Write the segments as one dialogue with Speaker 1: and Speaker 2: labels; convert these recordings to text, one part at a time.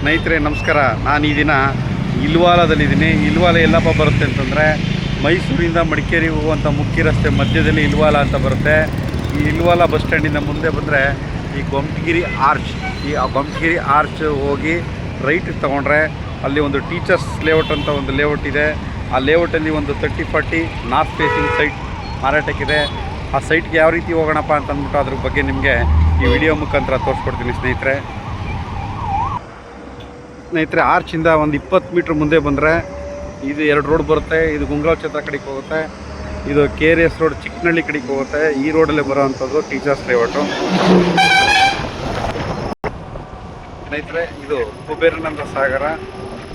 Speaker 1: ಸ್ನೇಹಿತರೆ ನಮಸ್ಕಾರ. ನಾನು ಈ ದಿನ ಇಲ್ವಾಲದಲ್ಲಿದ್ದೀನಿ. ಇಲ್ವಾಲ ಎಲ್ಲಪ್ಪ ಬರುತ್ತೆ ಅಂತಂದರೆ ಮೈಸೂರಿಂದ ಮಡಿಕೇರಿಗೆ ಹೋಗುವಂಥ ಮುಖ್ಯ ರಸ್ತೆ ಮಧ್ಯದಲ್ಲಿ ಇಲ್ವಾಲ ಅಂತ ಬರುತ್ತೆ. ಈ ಇಲ್ವಾಲ ಬಸ್ ಸ್ಟ್ಯಾಂಡಿಂದ ಮುಂದೆ ಬಂದರೆ ಈ ಗೊಮ್ಮಟಗಿರಿ ಆರ್ಚ್, ಈ ಗೊಮ್ಮಟಗಿರಿ ಆರ್ಚ್ ಹೋಗಿ ರೈಟ್ ತೊಗೊಂಡ್ರೆ ಅಲ್ಲಿ ಒಂದು ಟೀಚರ್ಸ್ ಲೇಔಟ್ ಅಂತ ಒಂದು ಲೇಔಟ್ ಇದೆ. ಆ ಲೇಔಟಲ್ಲಿ ಒಂದು 30-40 ನಾರ್ತ್ ಫೇಸಿಂಗ್ ಸೈಟ್ ಮಾರಾಟಕ್ಕಿದೆ. ಆ ಸೈಟ್ಗೆ ಯಾವ ರೀತಿ ಹೋಗೋಣಪ್ಪ ಅಂತ ಅಂದ್ಬಿಟ್ಟು ಅದ್ರ ಬಗ್ಗೆ ನಿಮಗೆ ಈ ವಿಡಿಯೋ ಮುಖಾಂತರ ತೋರಿಸ್ಕೊಡ್ತೀನಿ ಸ್ನೇಹಿತರೆ. ಆರ್ಚಿಂದ ಒಂದು 20 ಮೀಟ್ರ್ ಮುಂದೆ ಬಂದರೆ ಇದು 2 ರೋಡ್ ಬರುತ್ತೆ. ಇದು ಗುಂಗ್ರಾವ್ ಛತ್ರ ಕಡೆಗೆ ಹೋಗುತ್ತೆ, ಇದು KRS ರೋಡ್ ಚಿಕ್ಕನಹಳ್ಳಿ ಕಡೆಗೆ ಹೋಗುತ್ತೆ. ಈ ರೋಡಲ್ಲೇ ಬರೋ ಅಂಥದ್ದು ಟೀಚರ್ಸ್ ಲೇಔಟು. ಸ್ನೇಹಿತರೆ, ಇದು ಕುಬೇರಾನಂದ ಸಾಗರ.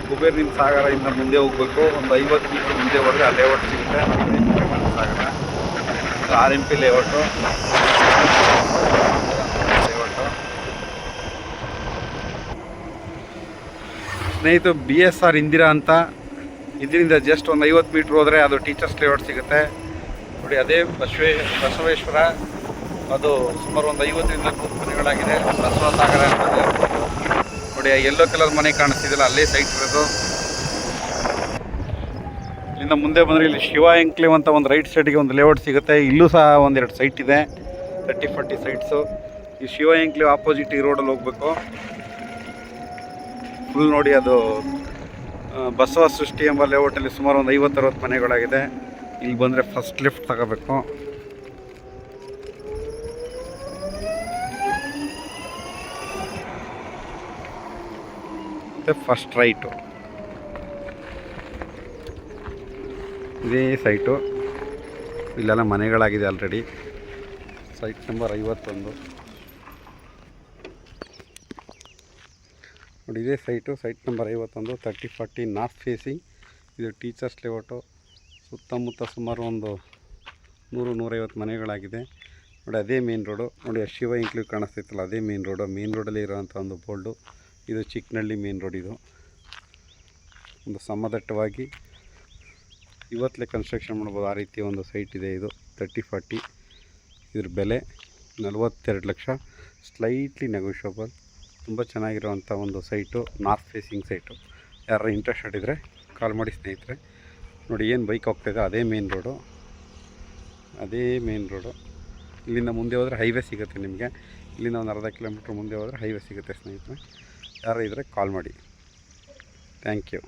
Speaker 1: ಕುಬೇರಾನಂದ ಸಾಗರದಿಂದ ಮುಂದೆ ಹೋಗಬೇಕು. ಒಂದು 50 ಮೀಟ್ರ್ ಮುಂದೆ ಹೋದರೆ ಆ ಲೇಔಟ್ ಸಿಗುತ್ತೆ. ಕುಬೇರಾನಂದ ಸಾಗರ RMP ಲೇಔಟು. ಸ್ನೇಹಿತರು, BSR ಇಂದಿರಾ ಅಂತ, ಇದರಿಂದ ಜಸ್ಟ್ ಒಂದು 50 ಮೀಟ್ರ್ ಹೋದರೆ ಅದು ಟೀಚರ್ಸ್ ಲೇಔಟ್ ಸಿಗುತ್ತೆ ನೋಡಿ. ಅದೇ ಬಸವೇಶ್ವರ, ಅದು ಸುಮಾರು ಒಂದು 50ರಿಂದ 100 ಮನೆಗಳಾಗಿದೆ. ಬಸವ ಸಾಗರ ಅಂತದೆ ನೋಡಿ. ಯೆಲ್ಲೋ ಕಲರ್ ಮನೆ ಕಾಣಿಸ್ತಿದೆಯಲ್ಲ, ಅಲ್ಲೇ ಸೈಟ್ ಇರೋದು. ಇಲ್ಲಿಂದ ಮುಂದೆ ಬಂದರೆ ಇಲ್ಲಿ ಶಿವ ಎಂಕ್ಲೇವ್ ಅಂತ ಒಂದು ರೈಟ್ ಸೈಡಿಗೆ ಒಂದು ಲೇಔಟ್ ಸಿಗುತ್ತೆ. ಇಲ್ಲೂ ಸಹ 1-2 ಸೈಟ್ ಇದೆ, 30-40 ಸೈಟ್ಸು. ಈ ಶಿವ ಎಂಕ್ಲೇವ್ ಆಪೋಸಿಟ್ ಈ ರೋಡಲ್ಲಿ ಹೋಗಬೇಕು. ಫುಲ್ ನೋಡಿ, ಅದು ಬಸವ ಸೃಷ್ಟಿ ಎಂಬ ಲೇಔಟಲ್ಲಿ ಸುಮಾರು ಒಂದು 50-60 ಮನೆಗಳಾಗಿದೆ. ಇಲ್ಲಿ ಬಂದರೆ ಫಸ್ಟ್ ಲೆಫ್ಟ್ ತಗೋಬೇಕು. ಮತ್ತು ಫಸ್ಟ್ ರೈಟು. ಇದೇ ಸೈಟು. ಇಲ್ಲೆಲ್ಲ ಮನೆಗಳಾಗಿದೆ ಆಲ್ರೆಡಿ. ಸೈಟ್ ನಂಬರ್ 51 ನೋಡಿ. ಇದೇ site, site number 51, 30-40 north facing. ಇದು ಟೀಚರ್ಸ್ ಲೇಔಟು. ಸುತ್ತಮುತ್ತ ಸುಮಾರು ಒಂದು 100-150 ಮನೆಗಳಾಗಿದೆ ನೋಡಿ. ಅದೇ ಮೇನ್ ರೋಡು ನೋಡಿ. ಶಿವ ಎಂಕ್ಲೇವ್ ಕಾಣಿಸ್ತೈತಲ್ಲ, ಅದೇ ಮೇನ್ ರೋಡು. ಮೇನ್ ರೋಡಲ್ಲಿ ಇರೋವಂಥ ಒಂದು ಬೋಲ್ಡು. ಇದು ಚಿಕ್ಕನಹಳ್ಳಿ ಮೇನ್ ರೋಡ್. ಇದು ಒಂದು ಸಮದಟ್ಟವಾಗಿ ಇವತ್ತಲೇ ಕನ್ಸ್ಟ್ರಕ್ಷನ್ ಮಾಡ್ಬೋದು, ಆ ರೀತಿ ಒಂದು ಸೈಟ್ ಇದೆ. ಇದು 30-40. ಇದ್ರ ಬೆಲೆ 42 ಲಕ್ಷ. Slightly negotiable. ತುಂಬ ಚೆನ್ನಾಗಿರೋವಂಥ ಒಂದು ಸೈಟು, ನಾರ್ತ್ ಫೇಸಿಂಗ್ ಸೈಟು. ಯಾರು ಇಂಟ್ರೆಸ್ಟೆಡ್ ಇದ್ದರೆ ಕಾಲ್ ಮಾಡಿ ಸ್ನೇಹಿತರೆ. ನೋಡಿ, ಏನು ಬೈಕ್ ಹೋಗ್ತಾಯಿದೆ ಅದೇ ಮೇನ್ ರೋಡು. ಇಲ್ಲಿಂದ ಮುಂದೆ ಹೋದರೆ ಹೈವೇ ಸಿಗುತ್ತೆ ನಿಮಗೆ. ಇಲ್ಲಿಂದ ಒಂದು ಅರ್ಧ ಕಿಲೋಮೀಟ್ರ್ ಮುಂದೆ ಹೋದರೆ ಹೈವೇ ಸಿಗುತ್ತೆ ಸ್ನೇಹಿತರೆ. ಯಾರು ಇದ್ದರೆ ಕಾಲ್ ಮಾಡಿ. Thank you.